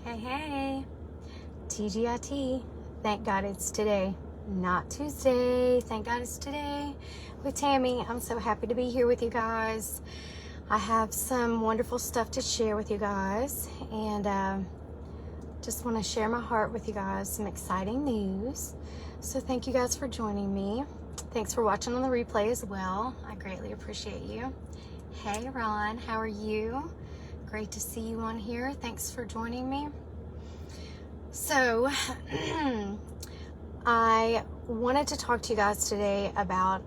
Hey, hey, TGIT. Thank God it's today, not Tuesday. Thank God it's today with Tammy. I'm so happy to be here with you guys. I have some wonderful stuff to share with you guys, and just want to share my heart with you guys, some exciting news. So thank you guys for joining me. Thanks for watching on the replay as well. I greatly appreciate you. Hey, Ron, how are you? Great to see you on here. Thanks for joining me. So, I wanted to talk to you guys today about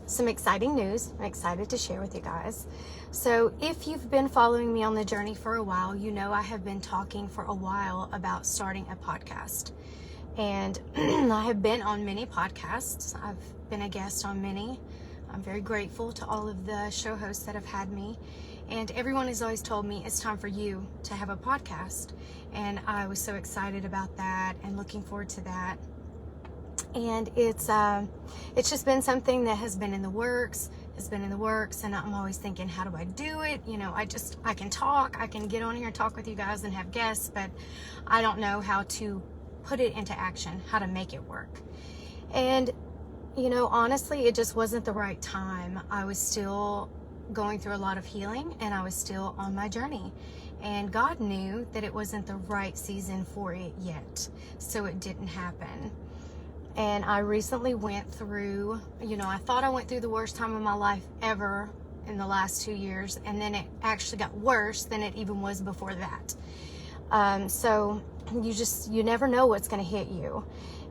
some exciting news. I'm excited to share with you guys. So, if you've been following me on the journey for a while, you know I have been talking for a while about starting a podcast. And I have been on many podcasts. I've been a guest on many. I'm very grateful to all of the show hosts that have had me. And everyone has always told me it's time for you to have a podcast. And I was so excited about that and looking forward to that. And it's just been something that has been in the works, and I'm always thinking, how do I do it? You know, I can talk, I can get on here and talk with you guys and have guests, but I don't know how to put it into action, how to make it work. And, you know, honestly, it just wasn't the right time. I was still going through a lot of healing, and I was still on my journey, and God knew that it wasn't the right season for it yet, so it didn't happen. And I recently went through, you know, I thought I went through the worst time of my life ever in the last 2 years, and then it actually got worse than it even was before that. So you never know what's going to hit you.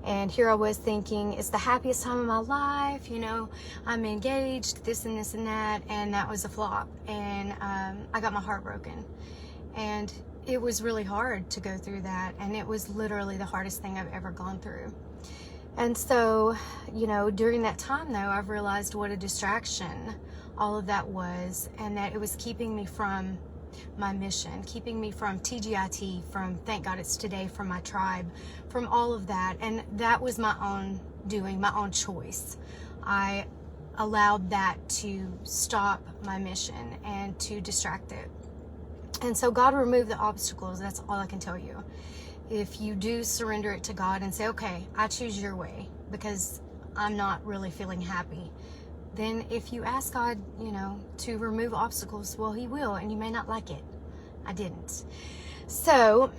And here I was thinking, it's the happiest time of my life, you know, I'm engaged, this and this and that was a flop. And I got my heart broken. And it was really hard to go through that. And it was literally the hardest thing I've ever gone through. And so, you know, during that time, though, I've realized what a distraction all of that was, and that it was keeping me from my mission, keeping me from TGIT, from Thank God It's Today, from my tribe, from all of that. And that was my own doing, my own choice. I allowed that to stop my mission and to distract it. And so God removed the obstacles. That's all I can tell you. If you do surrender it to God and say, okay, I choose your way because I'm not really feeling happy, then if you ask God, you know, to remove obstacles, well, He will, and you may not like it. I didn't. So,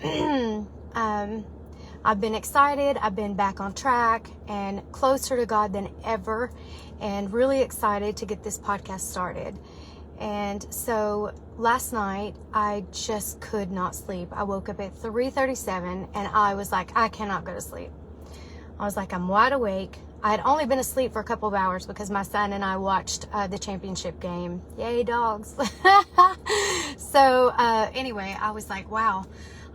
I've been excited. I've been back on track and closer to God than ever, and really excited to get this podcast started. And so last night, I just could not sleep. I woke up at 3:37, and I was like, I cannot go to sleep. I was like, I'm wide awake. I had only been asleep for a couple of hours because my son and I watched the championship game. Yay, dogs. So anyway, I was like, wow,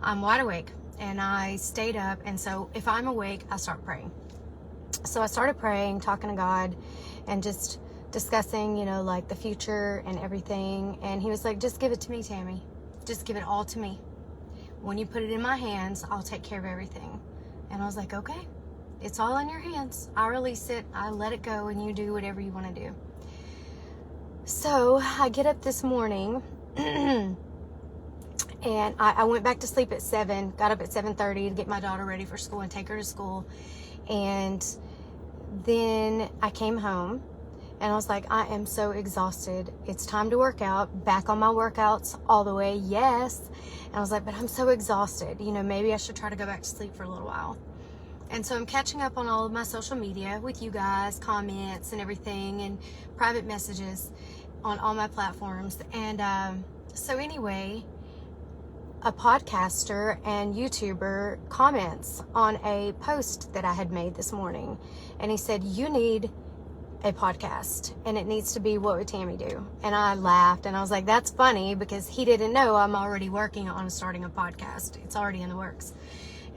I'm wide awake. And I stayed up. And so if I'm awake, I start praying. So I started praying, talking to God, and just discussing, you know, like the future and everything. And He was like, just give it to me, Tammy. Just give it all to me. When you put it in my hands, I'll take care of everything. And I was like, okay. It's all in your hands. I release it. I let it go, and you do whatever you want to do. So I get up this morning, and I went back to sleep at 7, got up at 7:30 to get my daughter ready for school and take her to school. And then I came home, and I was like, I am so exhausted. It's time to work out. Back on my workouts all the way, yes. And I was like, but I'm so exhausted. You know, maybe I should try to go back to sleep for a little while. And so I'm catching up on all of my social media with you guys, comments and everything, and private messages on all my platforms. And so anyway, a podcaster and YouTuber comments on a post that I had made this morning. And he said, you need a podcast, and it needs to be What Would Tammy Do? And I laughed, and I was like, that's funny, because he didn't know I'm already working on starting a podcast. It's already in the works.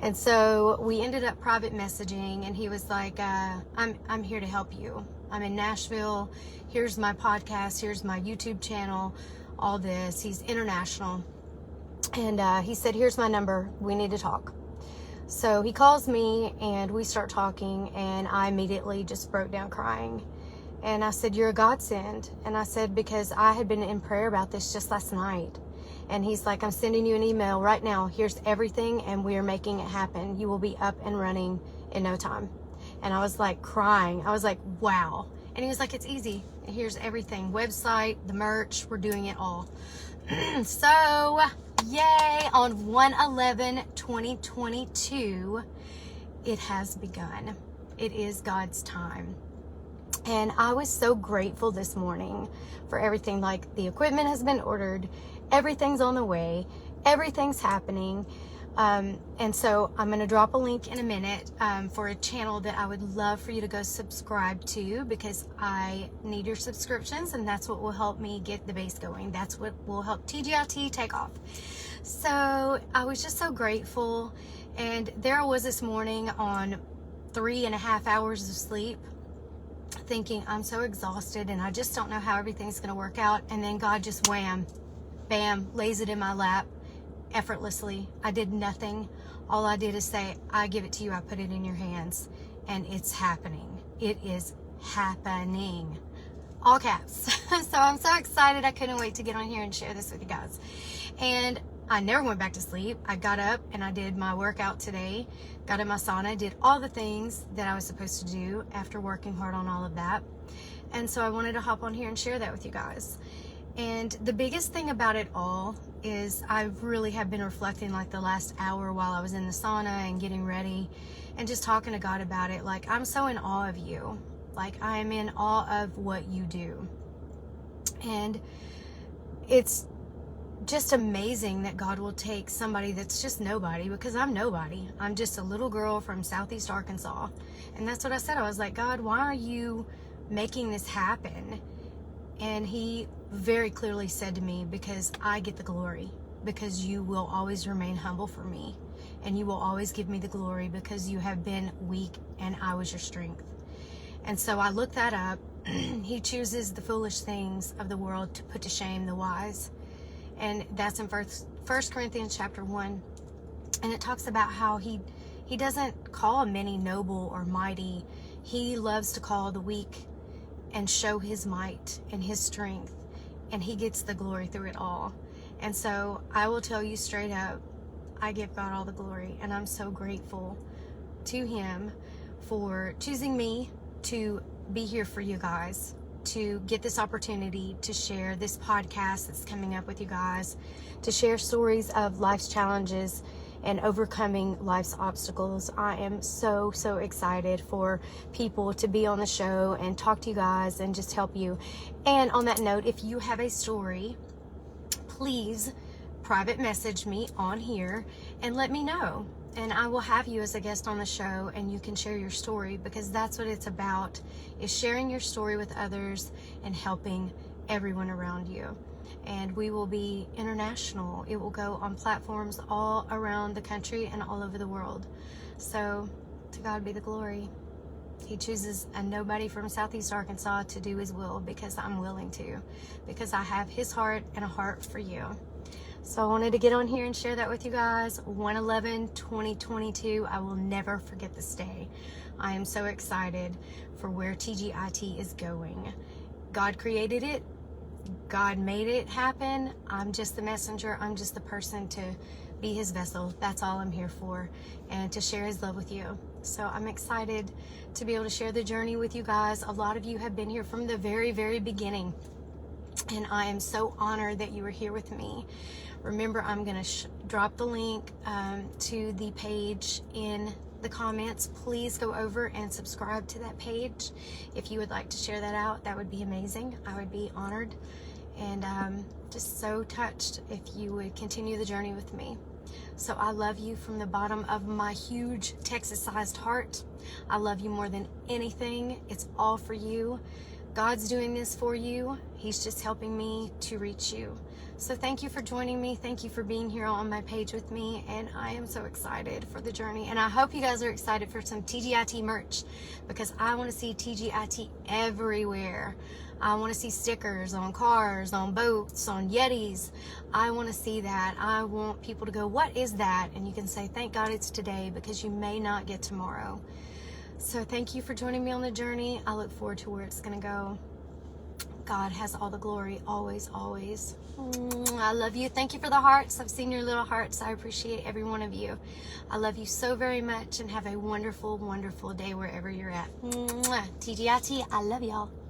And so we ended up private messaging, and he was like, I'm here to help you. I'm in Nashville. Here's my podcast. Here's my YouTube channel, all this. He's international. And he said, here's my number. We need to talk. So he calls me, and we start talking, and I immediately just broke down crying. And I said, you're a godsend. And I said, because I had been in prayer about this just last night. And he's like, I'm sending you an email right now. Here's everything, and we are making it happen. You will be up and running in no time. And I was like crying. I was like, wow. And he was like, it's easy. Here's everything. Website, the merch, we're doing it all. So, yay, on 1/11/2022, it has begun. It is God's time. And I was so grateful this morning for everything. Like, the equipment has been ordered, everything's on the way, everything's happening. And so I'm going to drop a link in a minute for a channel that I would love for you to go subscribe to, because I need your subscriptions, and that's what will help me get the base going. That's what will help TGIT take off. So I was just so grateful. And there I was this morning on 3.5 hours of sleep, thinking I'm so exhausted and I just don't know how everything's going to work out. And then God just wham, bam, lays it in my lap effortlessly. I did nothing. All I did is say, I give it to you. I put it in your hands, and it's happening. It is happening. All caps. So I'm so excited. I couldn't wait to get on here and share this with you guys. And I never went back to sleep. I got up and I did my workout today, got in my sauna, did all the things that I was supposed to do after working hard on all of that. And so I wanted to hop on here and share that with you guys. And the biggest thing about it all is I really have been reflecting, like, the last hour while I was in the sauna and getting ready and just talking to God about it. Like, I'm so in awe of you. Like, I am in awe of what you do. And it's just amazing that God will take somebody that's just nobody, because I'm nobody. I'm just a little girl from Southeast Arkansas. And that's what I said. I was like, God, why are you making this happen? And he very clearly said to me, because I get the glory, because you will always remain humble for me, and you will always give me the glory, because you have been weak and I was your strength. And so I looked that up. He chooses the foolish things of the world to put to shame the wise. And that's in 1 Corinthians chapter 1. And it talks about how he doesn't call many noble or mighty. He loves to call the weak and show his might and his strength. And he gets the glory through it all. And so I will tell you straight up, I give God all the glory. And I'm so grateful to him for choosing me to be here for you guys, to get this opportunity to share this podcast that's coming up with you guys, to share stories of life's challenges and overcoming life's obstacles. I am so excited for people to be on the show and talk to you guys and just help you. And on that note, if you have a story, please private message me on here and let me know. And I will have you as a guest on the show, and you can share your story, because that's what it's about, is sharing your story with others and helping everyone around you. And we will be international. It will go on platforms all around the country and all over the world. So to God be the glory. He chooses a nobody from Southeast Arkansas to do his will, because I'm willing to, because I have his heart and a heart for you. So I wanted to get on here and share that with you guys. 1/11/2022. I will never forget this day. I am so excited for where TGIT is going. God created it. God made it happen. I'm just the messenger. I'm just the person to be his vessel. That's all I'm here for, and to share his love with you. So I'm excited to be able to share the journey with you guys. A lot of you have been here from the very beginning, and I am so honored that you are here with me. Remember, I'm going to drop the link to the page in the comments. Please go over and subscribe to that page. If you would like to share that out, that would be amazing. I would be honored, and just so touched if you would continue the journey with me. So I love you from the bottom of my huge Texas-sized heart. I love you more than anything. It's all for you. God's doing this for you. He's just helping me to reach you. So thank you for joining me. Thank you for being here on my page with me. And I am so excited for the journey. And I hope you guys are excited for some TGIT merch, because I want to see TGIT everywhere. I want to see stickers on cars, on boats, on Yetis. I want to see that. I want people to go, what is that? And you can say, thank God it's today, because you may not get tomorrow. So thank you for joining me on the journey. I look forward to where it's going to go. God has all the glory, always, always. I love you. Thank you for the hearts. I've seen your little hearts. I appreciate every one of you. I love you so very much, and have a wonderful, wonderful day wherever you're at. TGIT, I love y'all.